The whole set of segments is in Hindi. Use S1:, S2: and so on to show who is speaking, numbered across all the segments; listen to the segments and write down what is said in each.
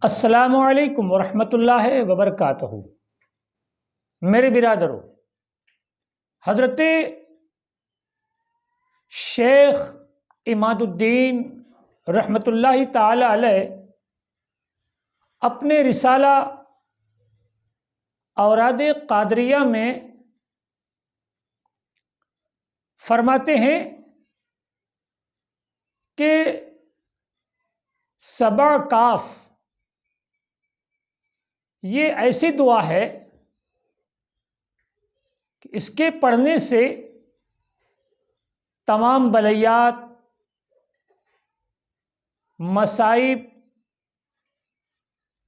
S1: अस्सलामुअलैकुम वरहमतुल्लाहि वबरकातुहू। मेरे बिरादरों, हज़रत शेख इमादुद्दीन रहमतुल्लाहि ताला अलैह अपने रिसाला औराद क़ादरिया में फरमाते हैं कि सबा काफ ये ऐसी दुआ है कि इसके पढ़ने से तमाम बलैयात, मसाइब,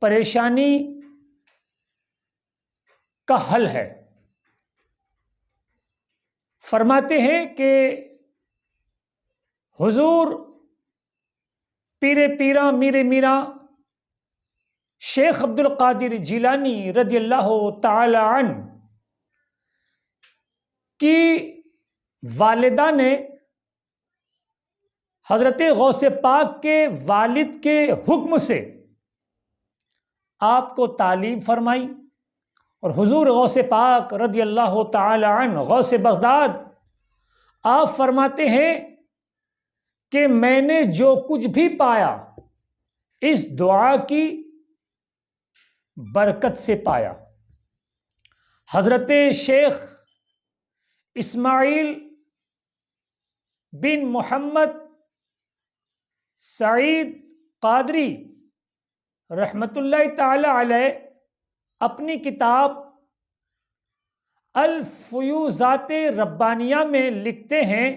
S1: परेशानी का हल है। फरमाते हैं कि हुजूर पीरे पीरा मीरे मीरा शेख अब्दुल कादिर जिलानी रदियल्लाहु ताला अन्हु की वालिदा ने हज़रत गौसे पाक के वालिद के हुक्म से आपको तालीम फरमाई और हुजूर गौसे पाक रदियल्लाहु ताला अन्हु गौसे बगदाद आप फरमाते हैं कि मैंने जो कुछ भी पाया इस दुआ की बरकत से पाया। हज़रत शेख इस्माइल बिन मोहम्मद सईद कादरी रहमतुल्लाहि ताला अलैह अपनी किताब अल फ़ुयूज़ात रब्बानिया में लिखते हैं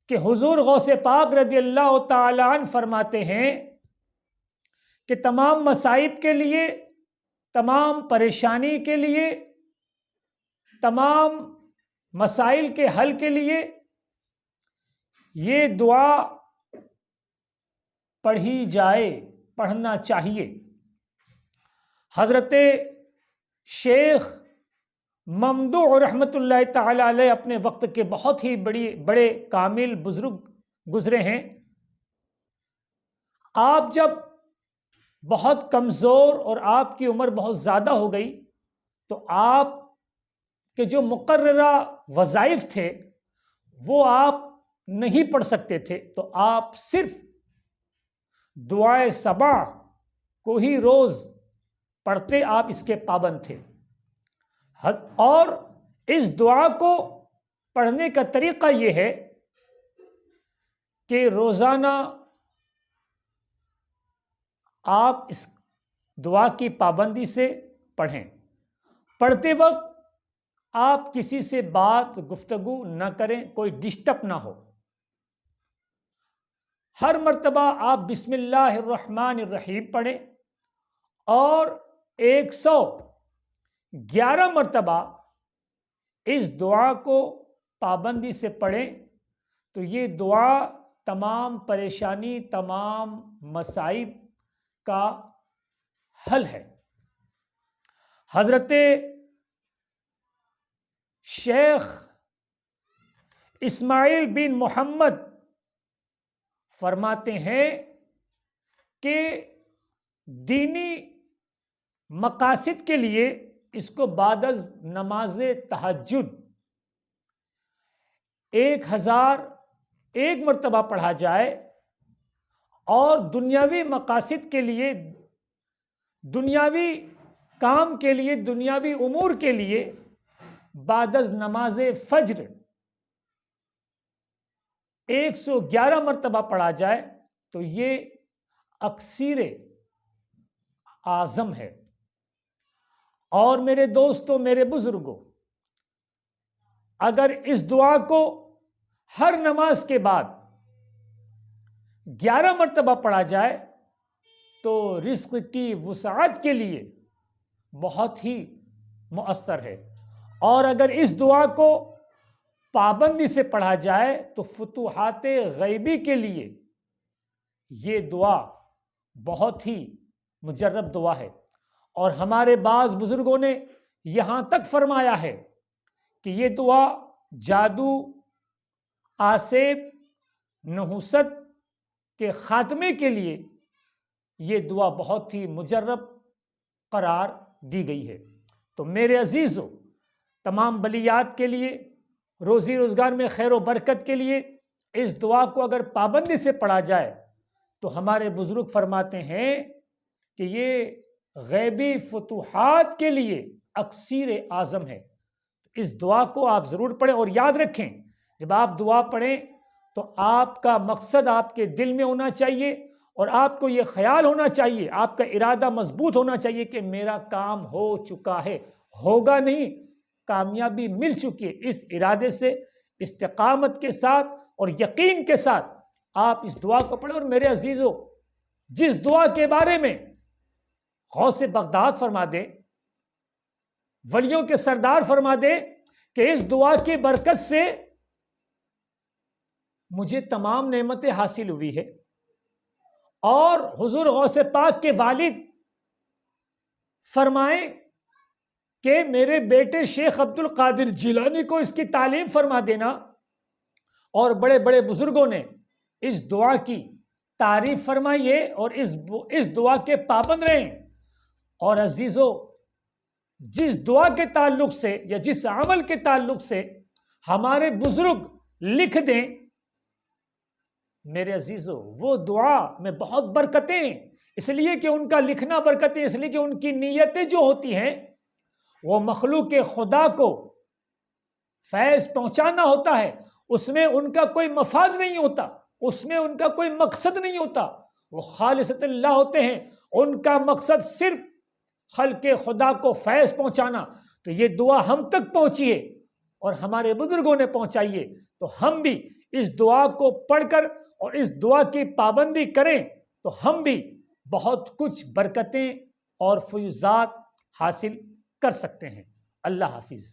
S1: कि हुजूर गौसे पाक रज़ियल्लाहु ताला अन्हु फरमाते हैं कि तमाम मसाइब के लिए, तमाम परेशानी के लिए, तमाम मसाइल के हल के लिए ये दुआ पढ़ी जाए, पढ़ना चाहिए। हज़रत शेख ममदूह रहमतुल्लाहि ताला अलैह अपने वक्त के बहुत ही बड़े कामिल बुजुर्ग गुजरे हैं। आप जब बहुत कमज़ोर और आपकी उम्र बहुत ज़्यादा हो गई तो आप के जो मुकर्ररा वज़ाइफ थे वो आप नहीं पढ़ सकते थे, तो आप सिर्फ दुआए सबा को ही रोज़ पढ़ते, आप इसके पाबंद थे। और इस दुआ को पढ़ने का तरीक़ा ये है कि रोज़ाना आप इस दुआ की पाबंदी से पढ़ें। पढ़ते वक्त आप किसी से बात गुफ्तगू न करें, कोई डिस्टर्ब ना हो। हर मर्तबा आप बिस्मिल्लाहिर्रहमानिर्रहीम पढ़ें और 111 मर्तबा इस दुआ को पाबंदी से पढ़ें तो ये दुआ तमाम परेशानी, तमाम मसाइब का हल है। हज़रत शेख इस्माइल बिन मोहम्मद फरमाते हैं कि दीनी मकासिद के लिए इसको बादज़ नमाज तहज्जुद 1001 मरतबा पढ़ा जाए और दुनियावी मकासिद के लिए, दुनियावी काम के लिए, दुनियावी उमूर के लिए बादज़ नमाज फ़ज्र 111 मरतबा पढ़ा जाए तो ये अक्सीर आज़म है। और मेरे दोस्तों, मेरे बुजुर्गों, अगर इस दुआ को हर नमाज के बाद 11 मरतबा पढ़ा जाए तो रिज़्क़ की वुसाअत के लिए बहुत ही मुअस्सर है। और अगर इस दुआ को पाबंदी से पढ़ा जाए तो फुतूहात गैबी के लिए ये दुआ बहुत ही मुजर्रब दुआ है। और हमारे बाज़ बुज़ुर्गों ने यहाँ तक फरमाया है कि ये दुआ जादू, आसेब, नहुसत के ख़ात्मे के लिए ये दुआ बहुत ही मुजर्रब करार दी गई है। तो मेरे अजीज़ों, तमाम बलियात के लिए, रोज़ी रोज़गार में खैर व बरकत के लिए इस दुआ को अगर पाबंदी से पढ़ा जाए तो हमारे बुज़ुर्ग फरमाते हैं कि ये गैबी फतूहात के लिए अक्सीर आज़म है। इस दुआ को आप ज़रूर पढ़ें और याद रखें, जब आप दुआ पढ़ें तो आपका मकसद आपके दिल में होना चाहिए और आपको ये ख्याल होना चाहिए, आपका इरादा मजबूत होना चाहिए कि मेरा काम हो चुका है, होगा नहीं, कामयाबी मिल चुकी है। इस इरादे से, इस्तिकामत के साथ और यकीन के साथ आप इस दुआ को पढ़ें। और मेरे अजीज़ों, जिस दुआ के बारे में गौसे बगदाद फरमा दे, वलियों के सरदार फरमा दे कि इस दुआ की बरकत से मुझे तमाम नेमतें हासिल हुई है, और हुजूर गौसे पाक के वालिद फरमाएं कि मेरे बेटे शेख अब्दुल कादिर जिलानी को इसकी तालीम फरमा देना, और बड़े बड़े बुजुर्गों ने इस दुआ की तारीफ फरमाई है और इस दुआ के पाबंद रहें। और अजीज़ों, जिस दुआ के ताल्लुक से या जिस अमल के ताल्लुक से हमारे बुजुर्ग लिख दें, मेरे अजीज़ों, वो दुआ में बहुत बरकतें, इसलिए कि उनका लिखना बरकतें, इसलिए कि उनकी नीयतें जो होती हैं वो मखलूक खुदा को फैज़ पहुंचाना होता है। उसमें उनका कोई मफाद नहीं होता, उसमें उनका कोई मकसद नहीं होता, वो खालिसतल्लाह होते हैं। उनका मकसद सिर्फ खल्क़े खुदा को फैज़ पहुंचाना। तो ये दुआ हम तक पहुंची है और हमारे बुजुर्गों ने पहुंचाई है, तो हम भी इस दुआ को पढ़कर और इस दुआ की पाबंदी करें तो हम भी बहुत कुछ बरकतें और फयूज़ात हासिल कर सकते हैं। अल्लाह हाफिज़।